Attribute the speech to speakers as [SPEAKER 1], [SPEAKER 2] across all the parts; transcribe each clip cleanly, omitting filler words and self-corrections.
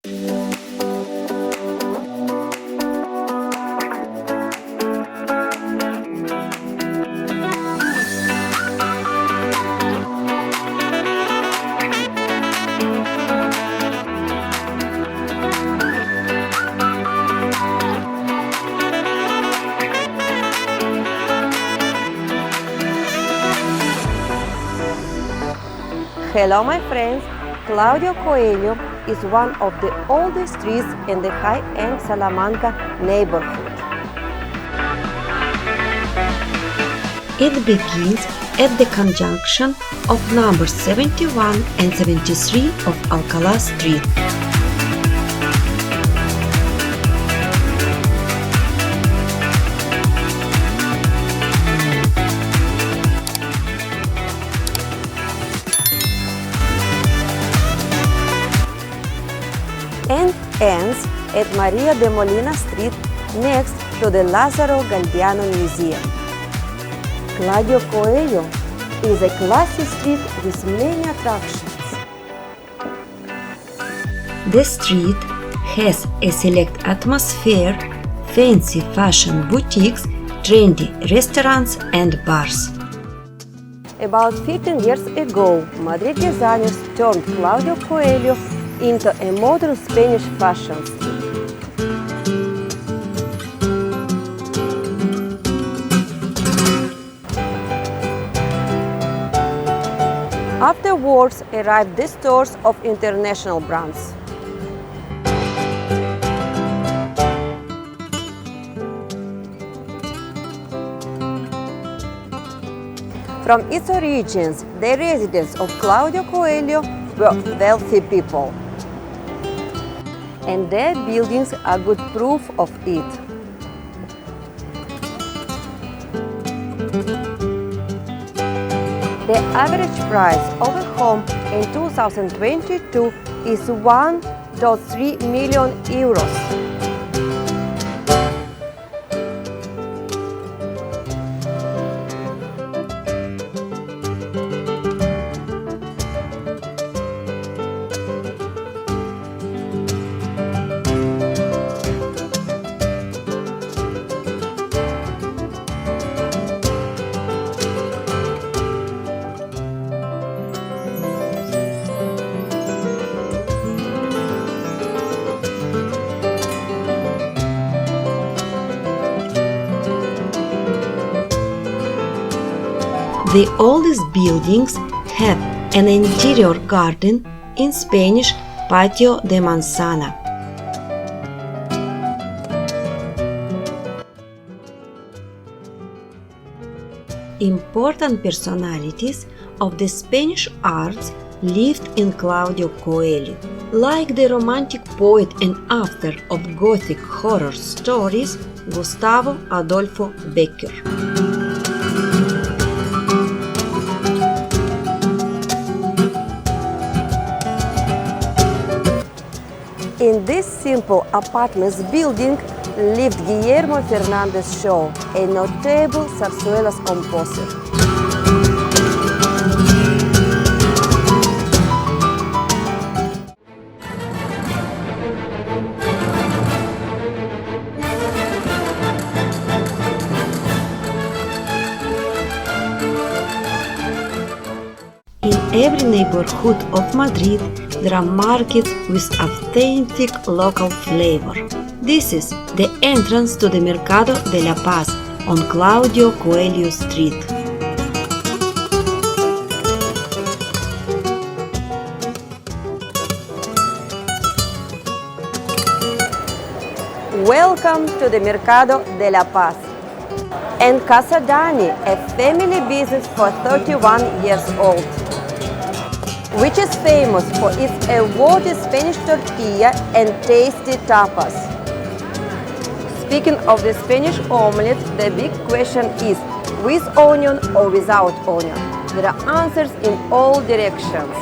[SPEAKER 1] Hello my friends, Claudio Coello is one of the oldest streets in the high-end Salamanca neighborhood.
[SPEAKER 2] It begins at the conjunction of numbers 71 and 73 of Alcalá Street.
[SPEAKER 1] And ends at Maria de Molina Street next to the Lázaro Galdiano Museum. Claudio Coello is a classy street with many attractions.
[SPEAKER 2] The street has a select atmosphere, fancy fashion boutiques, trendy restaurants and bars.
[SPEAKER 1] About 15 years ago, Madrid designers turned Claudio Coello into a modern Spanish fashion street. Afterwards arrived the stores of international brands. From its origins, the residents of Claudio Coello were wealthy people, and their buildings are good proof of it. The average price of a home in 2022 is 1.3 million euros.
[SPEAKER 2] The oldest buildings have an interior garden, in Spanish Patio de Manzana. Important personalities of the Spanish arts lived in Claudio Coello, like the romantic poet and author of Gothic horror stories, Gustavo Adolfo Becker.
[SPEAKER 1] In this simple apartments building lived Guillermo Fernández Shaw, a notable zarzuela composer.
[SPEAKER 2] In every neighborhood of Madrid, there are markets with authentic local flavor. This is the entrance to the Mercado de la Paz on Claudio Coello Street.
[SPEAKER 1] Welcome to the Mercado de la Paz and CASA DANI, a family business for 31 years old, which is famous for its awarded Spanish tortilla and tasty tapas. Speaking of the Spanish omelette, the big question is, with onion or without onion? There are answers in all directions.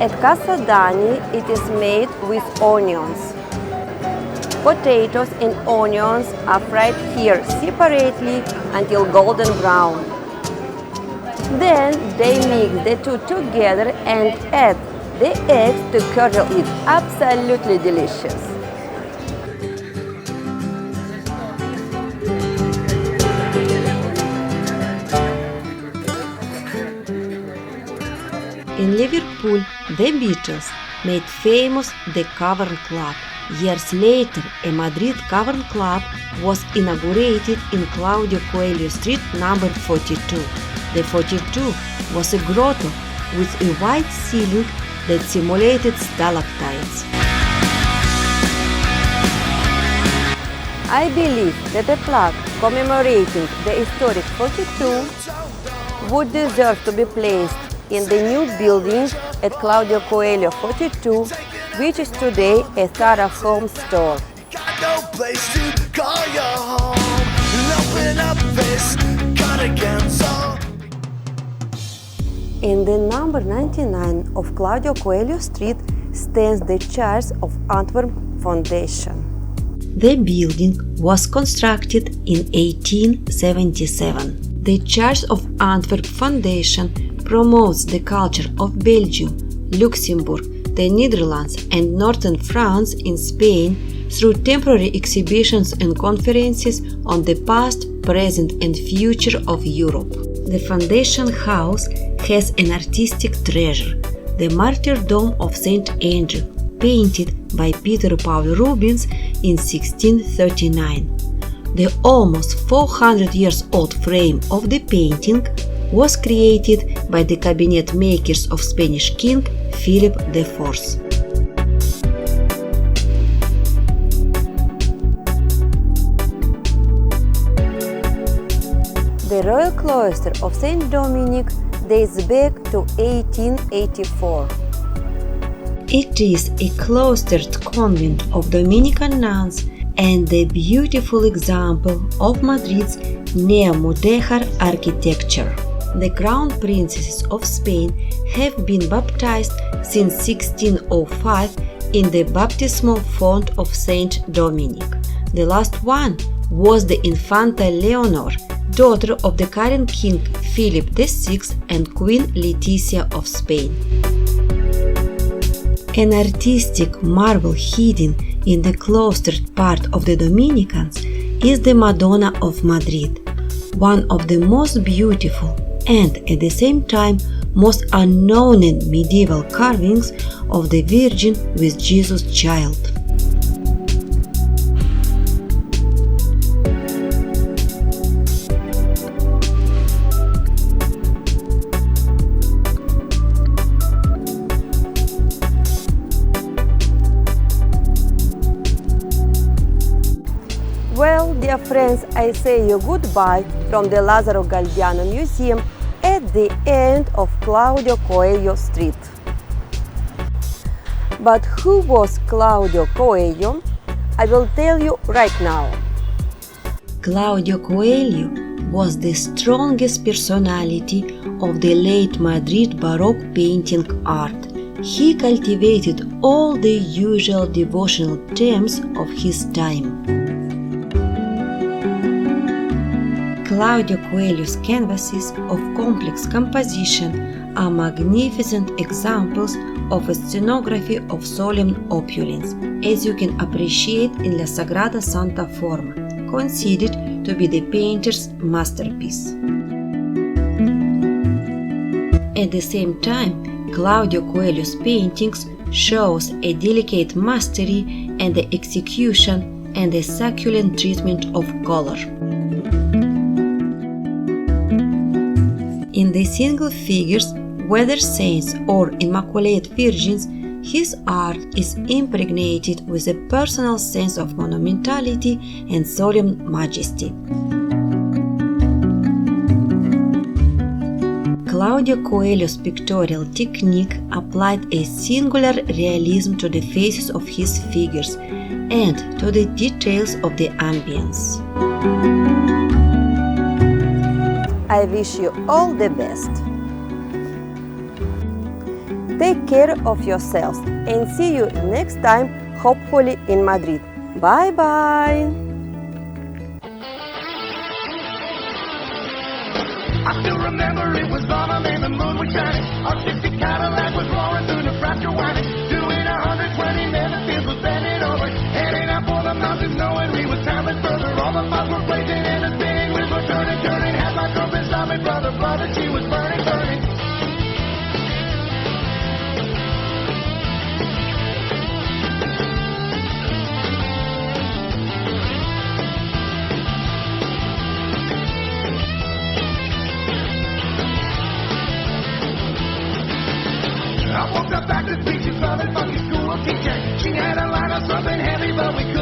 [SPEAKER 1] At CASA DANI, it is made with onions. Potatoes and onions are fried here separately until golden brown. Then they mix the two together and add the eggs to curdle it. Absolutely delicious.
[SPEAKER 2] In Liverpool, the Beatles made famous the Cavern Club. Years later, a Madrid Cavern Club was inaugurated in Claudio Coello Street number 42. The 42 was a grotto with a white ceiling that simulated stalactites.
[SPEAKER 1] I believe that a plaque commemorating the historic 42 would deserve to be placed in the new building at Claudio Coello 42, which is today a Zara home store. In the number 99 of Claudio Coello Street stands the Church of Antwerp Foundation.
[SPEAKER 2] The building was constructed in 1877. The Church of Antwerp Foundation promotes the culture of Belgium, Luxembourg, the Netherlands and northern France in Spain through temporary exhibitions and conferences on the past, present and future of Europe. The foundation house has an artistic treasure, the Martyrdom of St. Andrew, painted by Peter Paul Rubens in 1639. The almost 400 years old frame of the painting was created by the cabinet makers of Spanish King Philip IV.
[SPEAKER 1] The royal cloister of St. Dominic dates back to 1884.
[SPEAKER 2] It is a cloistered convent of Dominican nuns and a beautiful example of Madrid's neo-mudéjar architecture. The crown princesses of Spain have been baptized since 1605 in the baptismal font of Saint Dominic. The last one was the Infanta Leonor, daughter of the current King Philip VI and Queen Letizia of Spain. An artistic marvel hidden in the cloistered part of the Dominicans is the Madonna of Madrid, one of the most beautiful and at the same time most unknown medieval carvings of the Virgin with Jesus child.
[SPEAKER 1] Well, dear friends, I say you goodbye from the Lazzaro Galdiano Museum at the end of Claudio Coello Street. But who was Claudio Coello? I will tell you right now.
[SPEAKER 2] Claudio Coello was the strongest personality of the late Madrid Baroque painting art. He cultivated all the usual devotional themes of his time. Claudio Coello's canvases of complex composition are magnificent examples of a scenography of solemn opulence, as you can appreciate in La Sagrada Santa Forma, considered to be the painter's masterpiece. At the same time, Claudio Coello's paintings shows a delicate mastery and the execution and the succulent treatment of color. In the single figures, whether saints or immaculate virgins, his art is impregnated with a personal sense of monumentality and solemn majesty. Claudio Coello's pictorial technique applied a singular realism to the faces of his figures and to the details of the ambience.
[SPEAKER 1] I wish you all the best. Take care of yourselves and see you next time, hopefully in Madrid. Bye bye.
[SPEAKER 3] still remember it was autumn and the moon was shining. Our 60 Cadillac was roaring through Nebraska whining. Doing 120 minutes, fields was bending over. Heading out for the mountains, knowing we was traveling further. All the fires were blazing and the spinning wheels were turning, turning. Had my girlfriend stop me, brother, brother, she was burning, burning. I walked up back to speak to Southern fucking school teacher. She had a line of something heavy, but we